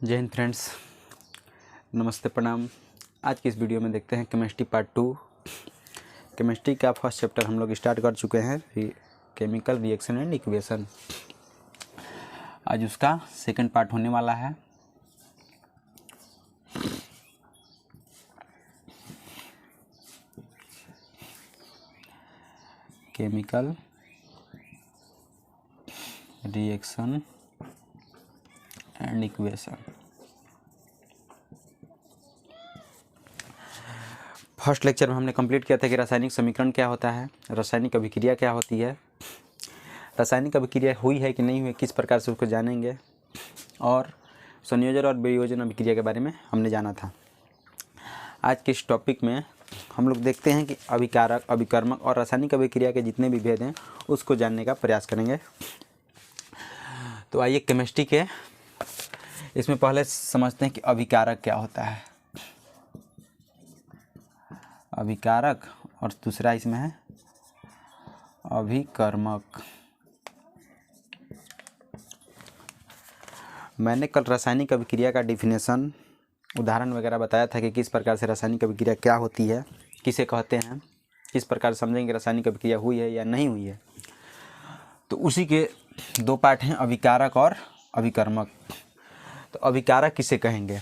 जय हिंद फ्रेंड्स, नमस्ते प्रणाम। आज की इस वीडियो में देखते हैं केमिस्ट्री पार्ट 2। केमिस्ट्री का फर्स्ट चैप्टर हम लोग स्टार्ट कर चुके हैं, केमिकल रिएक्शन एंड इक्वेशन। आज उसका सेकंड पार्ट होने वाला है। Chemical reaction and equation. First lecture में हमने कंप्लीट किया था कि रासायनिक समीकरण क्या होता है, रासायनिक अभिक्रिया क्या होती है, रासायनिक अभिक्रिया हुई है कि नहीं हुई, किस प्रकार से उसको जानेंगे, और संयोजन और वियोजन अभिक्रिया के बारे में हमने जाना था। आज के इस टॉपिक में हम लोग देखते हैं कि अभिकारक, अभिकर्मक और रासायनिक अभिक्रिया के जितने भी भेद हैं उसको जानने का प्रयास करेंगे। तो आइए केमिस्ट्री के इसमें पहले समझते हैं कि अभिकारक क्या होता है। अभिकारक और दूसरा इसमें है अभिकर्मक। मैंने कल रासायनिक अभिक्रिया का डिफिनेशन, उदाहरण वगैरह बताया था कि किस प्रकार से रासायनिक अभिक्रिया क्या होती है, किसे कहते हैं, किस प्रकार से समझेंगे रासायनिक अभिक्रिया हुई है या नहीं हुई है। तो उसी के दो पार्ट हैं, अभिकारक और अभिकर्मक। तो अभिकारक किसे कहेंगे?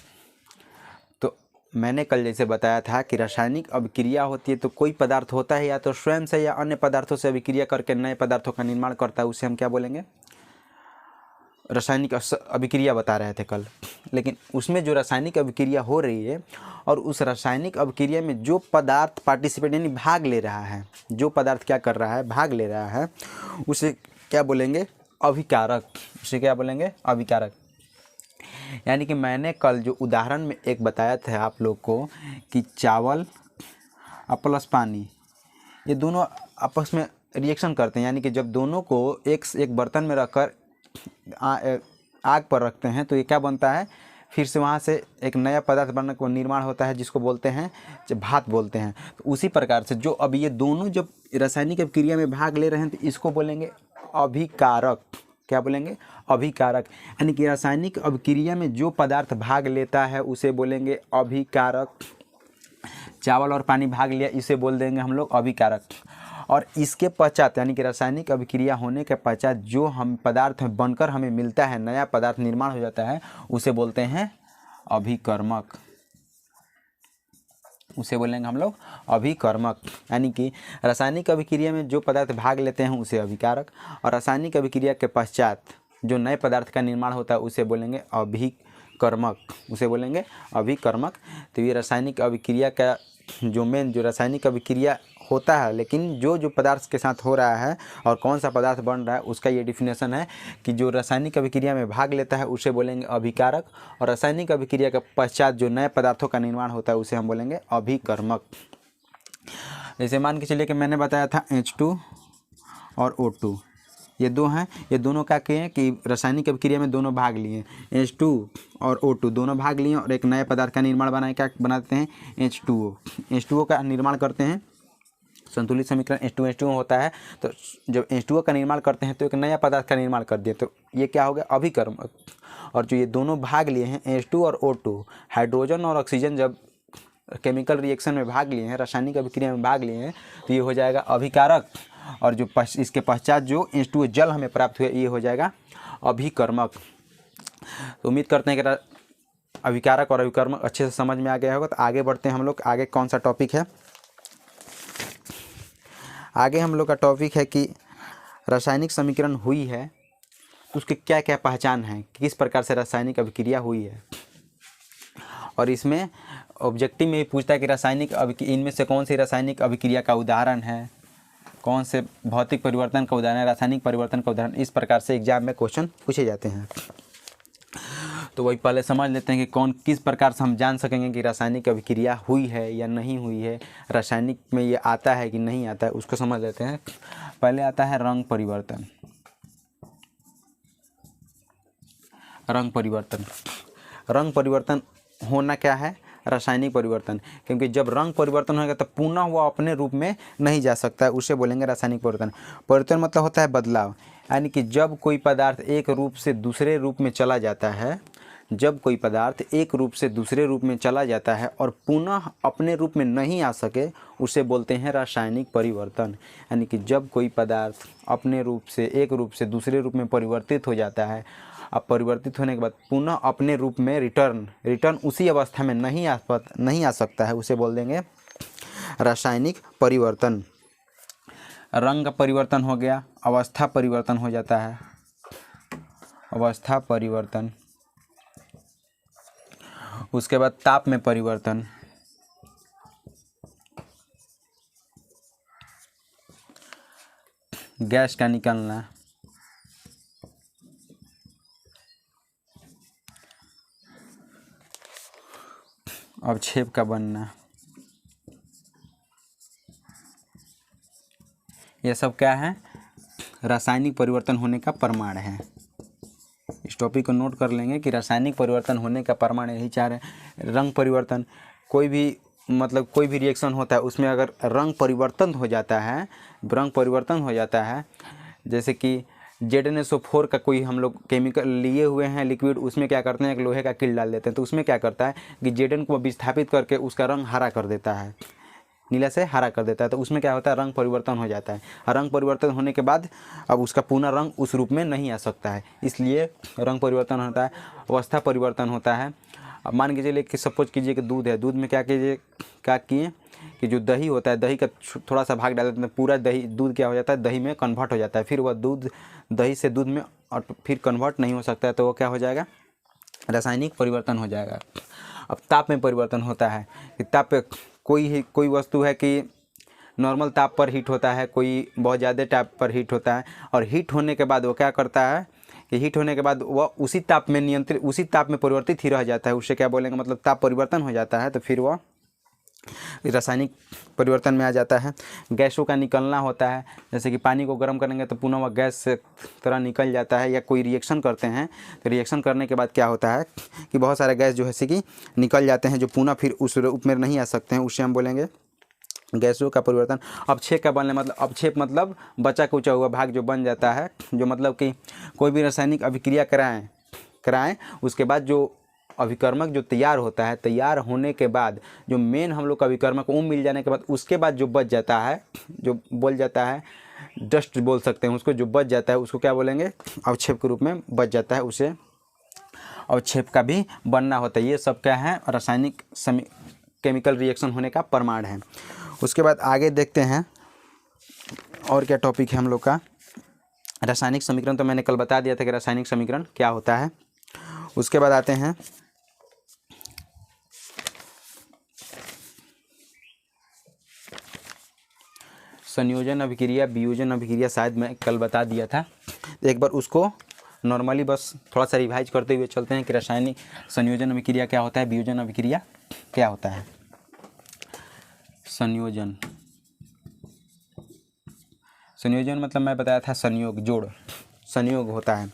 तो मैंने कल जैसे बताया था कि रासायनिक अभिक्रिया होती है तो कोई पदार्थ होता है या तो स्वयं से या अन्य पदार्थों से अभिक्रिया करके नए पदार्थों का निर्माण करता है, उसे हम क्या बोलेंगे? रासायनिक अभिक्रिया बता रहे थे कल। लेकिन उसमें जो रासायनिक अभिक्रिया हो रही है और उस रासायनिक अभिक्रिया में जो पदार्थ पार्टिसिपेट यानी भाग ले रहा है, जो पदार्थ क्या कर रहा है, भाग ले रहा है, उसे क्या बोलेंगे? अभिकारक। उसे क्या बोलेंगे? अभिकारक। यानी कि मैंने कल जो उदाहरण में एक बताया था आप लोग को कि चावल प्लस पानी, ये दोनों आपस में रिएक्शन करते हैं। यानी कि जब दोनों को एक बर्तन में रखकर आग पर रखते हैं तो ये क्या बनता है? फिर से वहाँ से एक नया पदार्थ बनने को निर्माण होता है, जिसको बोलते हैं भाप बोलते हैं। तो उसी प्रकार से जो अब ये दोनों जब रासायनिक अभिक्रिया में भाग ले रहे हैं तो इसको बोलेंगे अभिकारक। क्या बोलेंगे? अभिकारक। यानी कि रासायनिक अभिक्रिया में जो पदार्थ भाग लेता है उसे बोलेंगे अभिकारक। चावल और पानी भाग लिया, इसे बोल देंगे हम लोग अभिकारक। और इसके पश्चात यानी कि रासायनिक अभिक्रिया होने के पश्चात जो हम पदार्थ बनकर हमें मिलता है, नया पदार्थ निर्माण हो जाता है, उसे बोलते हैं अभिकर्मक। उसे बोलेंगे हम लोग अभिकर्मक। यानी कि रासायनिक अभिक्रिया में जो पदार्थ भाग लेते हैं उसे अभिकारक, और रासायनिक अभिक्रिया के पश्चात जो नए पदार्थ का निर्माण होता है उसे बोलेंगे अभिकर्मक। उसे बोलेंगे अभिकर्मक। तो ये रासायनिक अभिक्रिया का जो मेन जो रासायनिक अभिक्रिया होता है, लेकिन जो पदार्थ के साथ हो रहा है और कौन सा पदार्थ बन रहा है उसका ये डिफिनेशन है कि जो रासायनिक अभिक्रिया में भाग लेता है उसे बोलेंगे अभिकारक, और रासायनिक अभिक्रिया के पश्चात जो नए पदार्थों का निर्माण होता है उसे हम बोलेंगे अभिकर्मक। जैसे मान के चलिए कि मैंने बताया था H2 और O2, ये दो हैं, ये दोनों क्या किए कि रासायनिक अभिक्रिया में दोनों भाग लिए, H2 और O2 दोनों भाग लिए और एक नए पदार्थ का निर्माण बनाए। क्या बनाते हैं? H2O। H2O का निर्माण करते हैं, संतुलित समीकरण H2H2O होता है। तो जब H2O का निर्माण करते हैं तो एक नया पदार्थ का निर्माण कर दिए, तो ये क्या हो गया? अभिकर्मक। और जो ये दोनों भाग लिए हैं H2 और O2, हाइड्रोजन और ऑक्सीजन जब केमिकल रिएक्शन में भाग लिए हैं, रासायनिक अभिक्रिया में भाग लिए हैं, तो ये हो जाएगा अभिकारक। और जो इसके पश्चात जो H2O जल हमें प्राप्त हुआ ये हो जाएगा अभिकर्मक। तो उम्मीद करते हैं कि अभिकारक और अभिकर्मक अच्छे से समझ में आ गया होगा। तो आगे बढ़ते हैं हम लोग। आगे कौन सा टॉपिक है? आगे हम लोग का टॉपिक है कि रासायनिक समीकरण हुई है तो उसकी क्या क्या पहचान है, किस प्रकार से रासायनिक अभिक्रिया हुई है। और इसमें ऑब्जेक्टिव में भी पूछता है कि रासायनिक इनमें से कौन सी रासायनिक अभिक्रिया का उदाहरण है, कौन से भौतिक परिवर्तन का उदाहरण है, रासायनिक परिवर्तन का उदाहरण। इस प्रकार से एग्जाम में क्वेश्चन पूछे जाते हैं। तो वही पहले समझ लेते हैं कि किस प्रकार से हम जान सकेंगे कि रासायनिक अभिक्रिया हुई है या नहीं हुई है, रासायनिक में ये आता है कि नहीं आता है, उसको समझ लेते हैं। पहले आता है रंग परिवर्तन। रंग परिवर्तन, रंग परिवर्तन होना क्या है? रासायनिक परिवर्तन। क्योंकि जब रंग परिवर्तन होगा तो पुनः वह अपने रूप में नहीं जा सकता है, उसे बोलेंगे रासायनिक परिवर्तन। परिवर्तन मतलब होता है बदलाव। यानी कि जब कोई पदार्थ एक रूप से दूसरे रूप में चला जाता है, जब कोई पदार्थ एक रूप से दूसरे रूप में चला जाता है और पुनः अपने रूप में नहीं आ सके उसे बोलते हैं रासायनिक परिवर्तन। यानी कि जब कोई पदार्थ अपने रूप से एक रूप से दूसरे रूप में परिवर्तित हो जाता है, अब परिवर्तित होने के बाद पुनः अपने रूप में रिटर्न उसी अवस्था में नहीं आ सकता है, उसे बोल देंगे रासायनिक परिवर्तन। रंग का परिवर्तन हो गया, अवस्था परिवर्तन हो जाता है, अवस्था परिवर्तन। उसके बाद ताप में परिवर्तन, गैस का निकलना, अवक्षेप का बनना, यह सब क्या है? रासायनिक परिवर्तन होने का प्रमाण है। इस टॉपिक को नोट कर लेंगे कि रासायनिक परिवर्तन होने का प्रमाण यही चाह रहे हैं। रंग परिवर्तन, कोई भी रिएक्शन होता है उसमें अगर रंग परिवर्तन हो जाता है, जैसे कि ZnSO4 का कोई हम लोग केमिकल लिए हुए हैं लिक्विड, उसमें क्या करते हैं, एक लोहे का कील डाल देते हैं, तो उसमें क्या करता है कि Zn को विस्थापित करके उसका रंग हरा कर देता है, नीला से हरा कर देता है, तो उसमें क्या होता है, रंग परिवर्तन हो जाता है। रंग परिवर्तन होने के बाद अब उसका पुनः रंग उस रूप में नहीं आ सकता है, इसलिए रंग परिवर्तन होता है। अवस्था परिवर्तन होता है। अब मान के चलिए कि सपोज कीजिए कि दूध है, दूध में क्या किए कि जो दही होता है, दही का थोड़ा सा भाग डाल देते हैं, पूरा दूध क्या हो जाता है, दही में कन्वर्ट हो जाता है, फिर वह दही से दूध में और फिर कन्वर्ट नहीं हो सकता है, तो वो क्या हो जाएगा, रासायनिक परिवर्तन हो जाएगा। अब ताप में परिवर्तन होता है कि ताप कोई वस्तु है कि नॉर्मल ताप पर हीट होता है, कोई बहुत ज़्यादा ताप पर हीट होता है, और हीट होने के बाद वो क्या करता है कि हीट होने के बाद वह उसी ताप में परिवर्तित ही रह जाता है, उससे क्या बोलेंगे, मतलब ताप परिवर्तन हो जाता है, तो फिर वह रासायनिक परिवर्तन में आ जाता है। गैसों का निकलना होता है, जैसे कि पानी को गर्म करेंगे तो पुनः वह गैस से तरह निकल जाता है, या कोई रिएक्शन करते हैं तो रिएक्शन करने के बाद क्या होता है कि बहुत सारे गैस जो है कि निकल जाते हैं, जो पुनः फिर उस रूप में नहीं आ सकते हैं, उससे हम बोलेंगे गैसों का परिवर्तन। अवक्षेप का बनने मतलब, अवक्षेप मतलब बचा कुचा हुआ भाग जो बन जाता है, जो मतलब कि कोई भी रासायनिक अभिक्रिया कराएं उसके बाद जो अभिकर्मक जो तैयार होता है, तैयार होने के बाद जो मेन हम लोग का अभिकर्मक वो मिल जाने के बाद उसके बाद जो बच जाता है, जो बोल जाता है डस्ट बोल सकते हैं उसको, जो बच जाता है उसको क्या बोलेंगे, अवक्षेप के रूप में बच जाता है, उसे अवक्षेप का भी बनना होता है। ये सब क्या है, रासायनिक केमिकल रिएक्शन होने का प्रमाण है। उसके बाद आगे देखते हैं और क्या टॉपिक है हम लोग का। रासायनिक समीकरण तो मैंने कल बता दिया था कि रासायनिक समीकरण क्या होता है। उसके बाद आते हैं संयोजन अभिक्रिया, वियोजन अभिक्रिया, शायद मैं कल बता दिया था, एक बार उसको नॉर्मली बस थोड़ा सा रिवाइज करते हुए चलते हैं कि रासायनिक संयोजन अभिक्रिया क्या होता है, वियोजन अभिक्रिया क्या होता है। संयोजन मतलब मैं बताया था संयोग, जोड़, संयोग होता है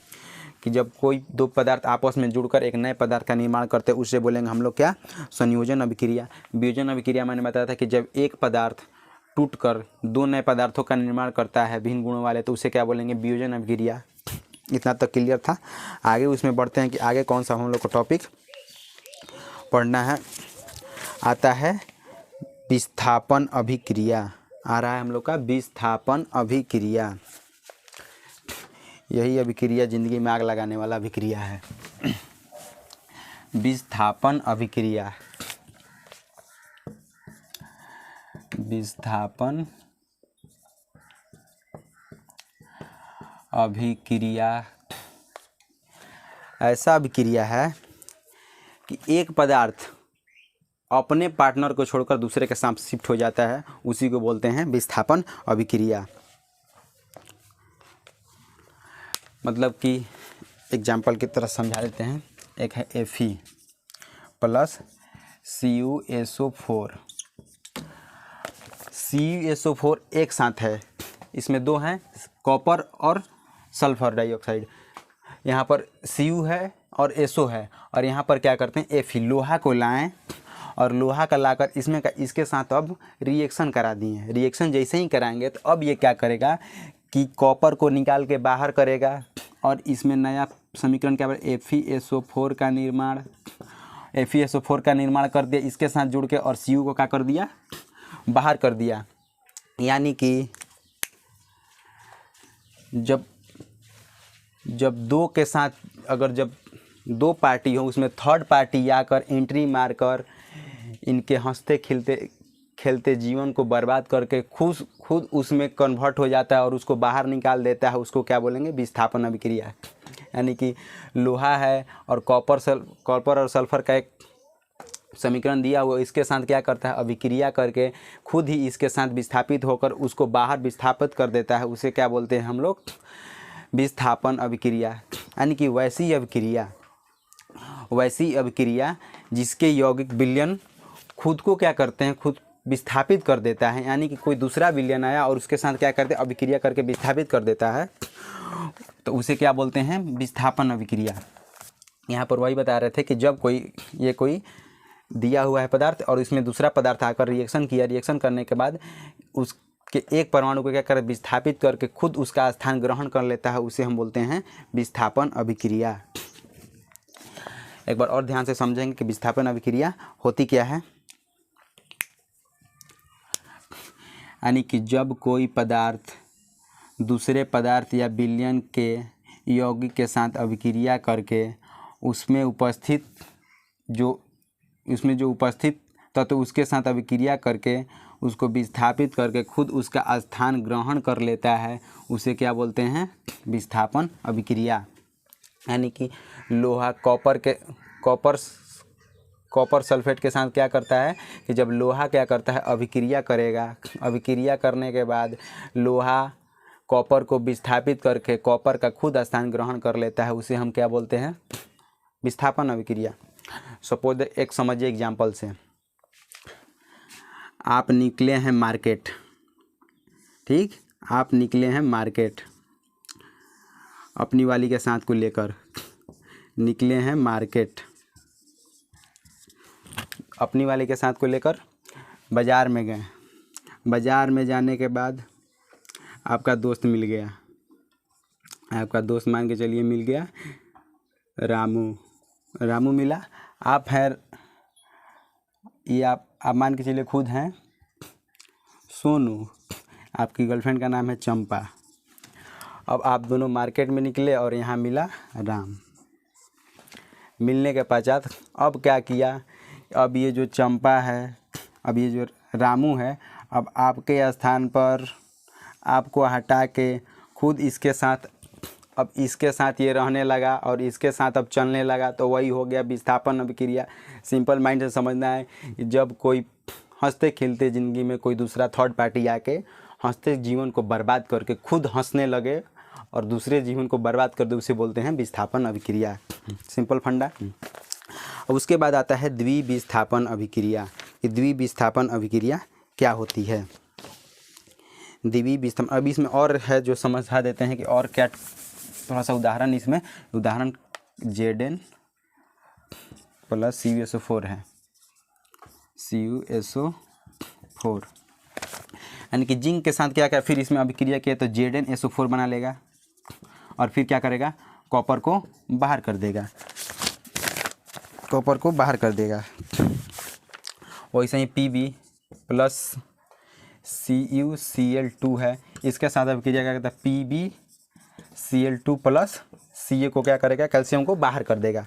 कि जब कोई दो पदार्थ आपस में जुड़कर एक नए पदार्थ का निर्माण करते हैं, उससे बोलेंगे हम लोग क्या, संयोजन अभिक्रिया। वियोजन अभिक्रिया मैंने बताया था कि जब एक पदार्थ टूटकर दो नए पदार्थों का निर्माण करता है भिन्न गुणों वाले, तो उसे क्या बोलेंगे, वियोजन अभिक्रिया। इतना तक क्लियर था। आगे उसमें बढ़ते हैं कि आगे कौन सा हम लोग को टॉपिक पढ़ना है। आता है विस्थापन अभिक्रिया, आ रहा है हम लोग का विस्थापन अभिक्रिया। यही अभिक्रिया जिंदगी में आग लगाने वाला अभिक्रिया है, विस्थापन अभिक्रिया। विस्थापन अभिक्रिया ऐसा अभिक्रिया है कि एक पदार्थ अपने पार्टनर को छोड़कर दूसरे के साथ शिफ्ट हो जाता है, उसी को बोलते हैं विस्थापन अभिक्रिया। मतलब कि एग्जाम्पल की तरह समझा देते हैं। एक है Fe प्लस CuSO4। CuSO4 एक साथ है, इसमें दो हैं, कॉपर और सल्फर डाइऑक्साइड। यहाँ पर Cu है और SO है, और यहाँ पर क्या करते हैं, Fe, लोहा को लाएं और लोहा का लाकर इसके साथ अब रिएक्शन करा दिए। रिएक्शन जैसे ही कराएंगे तो अब ये क्या करेगा कि कॉपर को निकाल के बाहर करेगा और इसमें नया समीकरण क्या बनेगा, FeSO4 का निर्माण, FeSO4 का निर्माण कर दिया इसके साथ जुड़ के, और Cu को क्या कर दिया, बाहर कर दिया। यानी कि जब दो के साथ, अगर जब दो पार्टी हो उसमें थर्ड पार्टी आकर एंट्री मारकर इनके हंसते खेलते जीवन को बर्बाद करके खुद उसमें कन्वर्ट हो जाता है और उसको बाहर निकाल देता है, उसको क्या बोलेंगे, विस्थापन अभिक्रिया। यानी कि लोहा है और कॉपर और सल्फर का एक समीकरण दिया हुआ, इसके साथ क्या करता है, अभिक्रिया करके खुद ही इसके साथ विस्थापित होकर उसको बाहर विस्थापित कर देता है, उसे क्या बोलते हैं हम लोग, विस्थापन अभिक्रिया। यानी कि वैसी अभिक्रिया जिसके यौगिक विलयन खुद को क्या करते हैं, खुद विस्थापित कर देता है। यानी कि कोई दूसरा विलयन आया और उसके साथ क्या करते हैं, अभिक्रिया करके विस्थापित कर देता है, तो उसे क्या बोलते हैं, विस्थापन अभिक्रिया। यहाँ पर वही बता रहे थे कि जब कोई दिया हुआ है पदार्थ और इसमें दूसरा पदार्थ आकर रिएक्शन किया, रिएक्शन करने के बाद उसके एक परमाणु को क्या कर विस्थापित करके खुद उसका स्थान ग्रहण कर लेता है, उसे हम बोलते हैं विस्थापन अभिक्रिया। एक बार और ध्यान से समझेंगे कि विस्थापन अभिक्रिया होती क्या है। यानी कि जब कोई पदार्थ दूसरे पदार्थ या विलयन के यौगिक के साथ अभिक्रिया करके उसमें जो उपस्थित तत्व उसके साथ अभिक्रिया करके उसको विस्थापित करके खुद उसका स्थान ग्रहण कर लेता है, उसे क्या बोलते हैं, विस्थापन अभिक्रिया। यानी कि लोहा कॉपर सल्फेट के साथ क्या करता है कि जब लोहा क्या करता है, अभिक्रिया करेगा, अभिक्रिया करने के बाद लोहा कॉपर को विस्थापित करके कॉपर का खुद स्थान ग्रहण कर लेता है, उसे हम क्या बोलते हैं, विस्थापन अभिक्रिया। सपोज एक समझिए एग्जाम्पल से, आप निकले हैं मार्केट, ठीक, आप निकले हैं मार्केट अपनी वाली के साथ को लेकर निकले हैं मार्केट, अपनी वाली के साथ को लेकर बाज़ार में गए। बाज़ार में जाने के बाद आपका दोस्त मिल गया, आपका दोस्त मान के चलिए मिल गया रामू मिला। आप मान के चलिए खुद हैं सोनू, आपकी गर्लफ्रेंड का नाम है चंपा। अब आप दोनों मार्केट में निकले और यहाँ मिला राम। मिलने के पश्चात अब क्या किया, अब ये जो चंपा है, अब ये जो रामू है, अब आपके स्थान पर आपको हटा के खुद इसके साथ ये रहने लगा और इसके साथ अब चलने लगा, तो वही हो गया विस्थापन अभिक्रिया। सिंपल माइंड से समझना है कि जब कोई हंसते खेलते ज़िंदगी में कोई दूसरा थर्ड पार्टी आके हंसते जीवन को बर्बाद करके खुद हंसने लगे और दूसरे जीवन को बर्बाद कर दे, उसे बोलते हैं विस्थापन अभिक्रिया। सिंपल फंडा। अब उसके बाद आता है द्विविस्थापन अभिक्रिया। कि द्विविस्थापन अभिक्रिया क्या होती है, द्विविस्थापन। अब इसमें और है जो समझा देते हैं कि और क्या, थोड़ा सा उदाहरण इसमें, उदाहरण Zn प्लस CuSO4 है, CuSO4। यानी कि जिंक के साथ क्या फिर इसमें अभिक्रिया किया तो ZnSO4 बना लेगा और फिर क्या करेगा, कॉपर को बाहर कर देगा, कॉपर को बाहर कर देगा। वैसे ही Pb प्लस CuCl2 है, इसके साथ अभिक्रिया क्या करता है, PbCl2 प्लस Ca को क्या करेगा, कैल्शियम को बाहर कर देगा।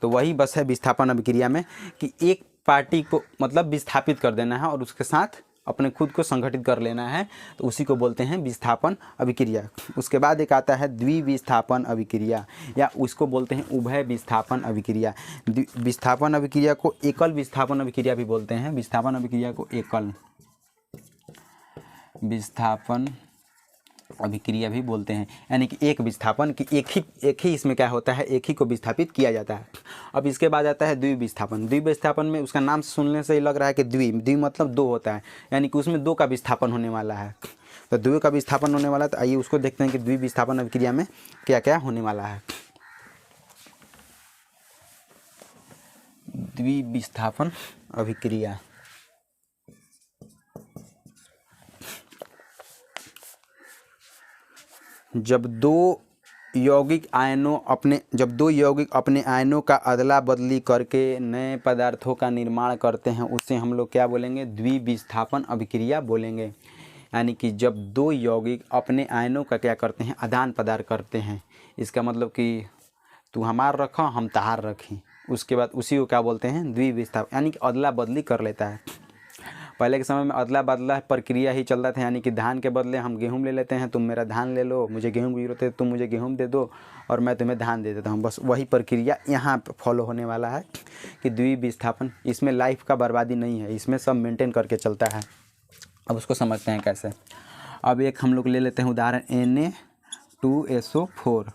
तो वही बस है विस्थापन अभिक्रिया में कि एक पार्टी को मतलब विस्थापित कर देना है और उसके साथ अपने खुद को संगठित कर लेना है, तो उसी को बोलते हैं विस्थापन अभिक्रिया। उसके बाद एक आता है द्विविस्थापन अभिक्रिया, या उसको बोलते हैं उभय विस्थापन अभिक्रिया। विस्थापन अभिक्रिया को एकल विस्थापन अभिक्रिया भी बोलते हैं, विस्थापन अभिक्रिया को एकल विस्थापन अभिक्रिया भी बोलते हैं। यानी कि एक विस्थापन की एक ही इसमें क्या होता है, एक ही को विस्थापित किया जाता है। अब इसके बाद आता है द्विविस्थापन। द्विविस्थापन में उसका नाम सुनने से ही लग रहा है कि द्वि मतलब दो होता है, यानी कि उसमें दो का विस्थापन होने वाला है। तो द्वि का विस्थापन होने वाला है, तो आइए उसको देखते हैं कि द्विविस्थापन अभिक्रिया में क्या क्या होने वाला है। द्विविस्थापन अभिक्रिया, जब दो यौगिक अपने आयनों का अदला बदली करके नए पदार्थों का निर्माण करते हैं उससे हम लोग क्या बोलेंगे, द्विविस्थापन अभिक्रिया बोलेंगे। यानी कि जब दो यौगिक अपने आयनों का क्या करते हैं, आदान प्रदान करते हैं। इसका मतलब कि तू हमार रखो हम तहार रखें, उसके बाद उसी को क्या बोलते हैं, द्विविस्थापन, यानी कि अदला बदली कर लेता है। पहले के समय में अदला बदला प्रक्रिया ही चलता था, यानी कि धान के बदले हम गेहूँ ले लेते हैं, तुम मेरा धान ले लो, मुझे गेहूँ की जरूरत है तुम मुझे गेहूँ दे दो और मैं तुम्हें धान दे देता हूँ। बस वही प्रक्रिया यहाँ फॉलो होने वाला है कि द्विविस्थापन। इसमें लाइफ का बर्बादी नहीं है, इसमें सब मेंटेन करके चलता है। अब उसको समझते हैं कैसे। अब एक हम लोग ले लेते हैं उदाहरण Na2SO4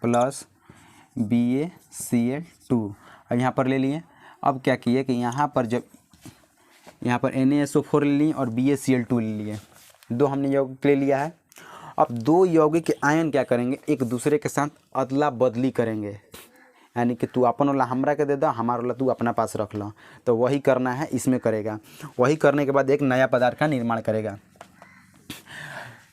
प्लस BaCl2। अब यहाँ पर ले लिए। अब क्या किए कि यहाँ पर NaSO4 ले लिए और BaCl2 ले लिए, दो हमने यौगिक ले लिया है। अब दो यौगिक के आयन क्या करेंगे, एक दूसरे के साथ अदला बदली करेंगे, यानी कि तू अपन वाला हमरा के दे दो, हमारा वाला तू अपना पास रख लो। तो वही करना है इसमें करेगा। वही करने के बाद एक नया पदार्थ का निर्माण करेगा।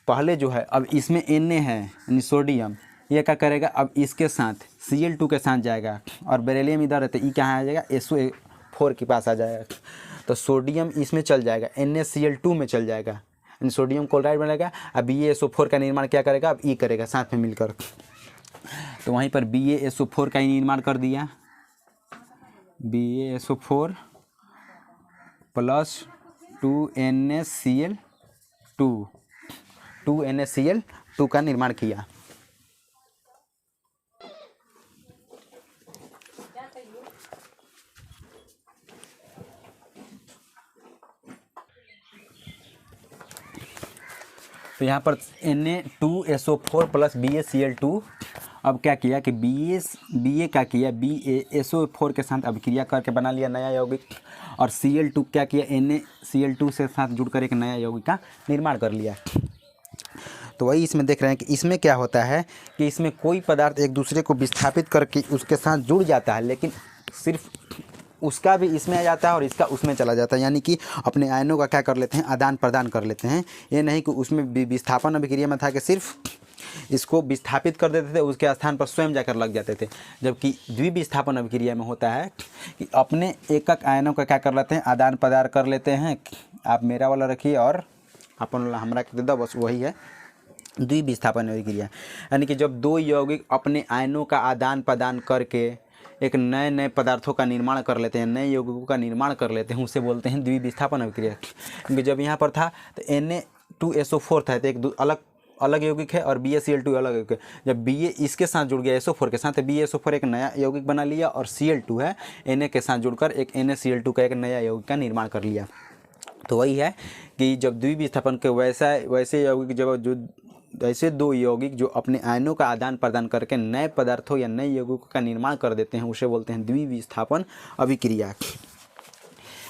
पहले जो है अब इसमें Na है यानी सोडियम, ये क्या करेगा, अब इसके साथ Cl2 के साथ जाएगा और बेरिलियम इधर है तो ये कहाँ आ जाएगा, SO4 के पास आ जाएगा। तो सोडियम इसमें चल जाएगा, NaCl2 में चल जाएगा, यानी सोडियम क्लोराइड बनेगा। अब BaSO4 का निर्माण क्या करेगा, अब ई करेगा साथ में मिलकर। तो वहीं पर BaSO4 का ही निर्माण कर दिया, BaSO4 प्लस 2NaCl2 का निर्माण किया। तो यहाँ पर Na2SO4 प्लस BaCl2। अब क्या किया कि BaSO4 के साथ अभिक्रिया करके बना लिया नया यौगिक, और Cl2 क्या किया, NaCl2 से साथ जुड़कर एक नया यौगिक का निर्माण कर लिया। तो वही इसमें देख रहे हैं कि इसमें क्या होता है कि इसमें कोई पदार्थ एक दूसरे को विस्थापित करके उसके साथ जुड़ जाता है, लेकिन सिर्फ उसका भी इसमें आ जाता है और इसका उसमें चला जाता है, यानी कि अपने आयनों का क्या कर लेते हैं, आदान प्रदान कर लेते हैं। ये नहीं कि उसमें विस्थापन अभिक्रिया में था कि सिर्फ इसको विस्थापित कर देते थे, उसके स्थान पर स्वयं जाकर लग जाते थे। जबकि द्विविस्थापन अभिक्रिया में होता है कि अपने एकक आयनों का क्या कर लेते हैं, आदान प्रदान कर लेते हैं। आप मेरा वाला रखिए और अपन वाला हमरा के दे दो, बस वही है द्विविस्थापन अभिक्रिया। यानी कि जब दो यौगिक अपने आयनों का आदान प्रदान करके एक नए नए पदार्थों का निर्माण कर लेते हैं, नए यौगिकों का निर्माण कर लेते हैं, उसे बोलते हैं द्विविस्थापन अभिक्रिया। क्योंकि जब यहाँ पर था तो Na2SO4 था, तो एक अलग यौगिक है और BaCl2 अलग यौगिक है। जब Ba इसके साथ जुड़ गया SO4 के साथ, तो BaSO4 एक नया यौगिक बना लिया, और Cl2 है Na के साथ जुड़कर एक NaCl2 का एक नया यौगिक का निर्माण कर लिया। तो वही है कि जब द्विविस्थापन के वैसे यौगिक ऐसे दो यौगिक जो अपने आयनों का आदान प्रदान करके नए पदार्थों या नए यौगिकों का निर्माण कर देते हैं, उसे बोलते हैं द्विविस्थापन अभिक्रिया।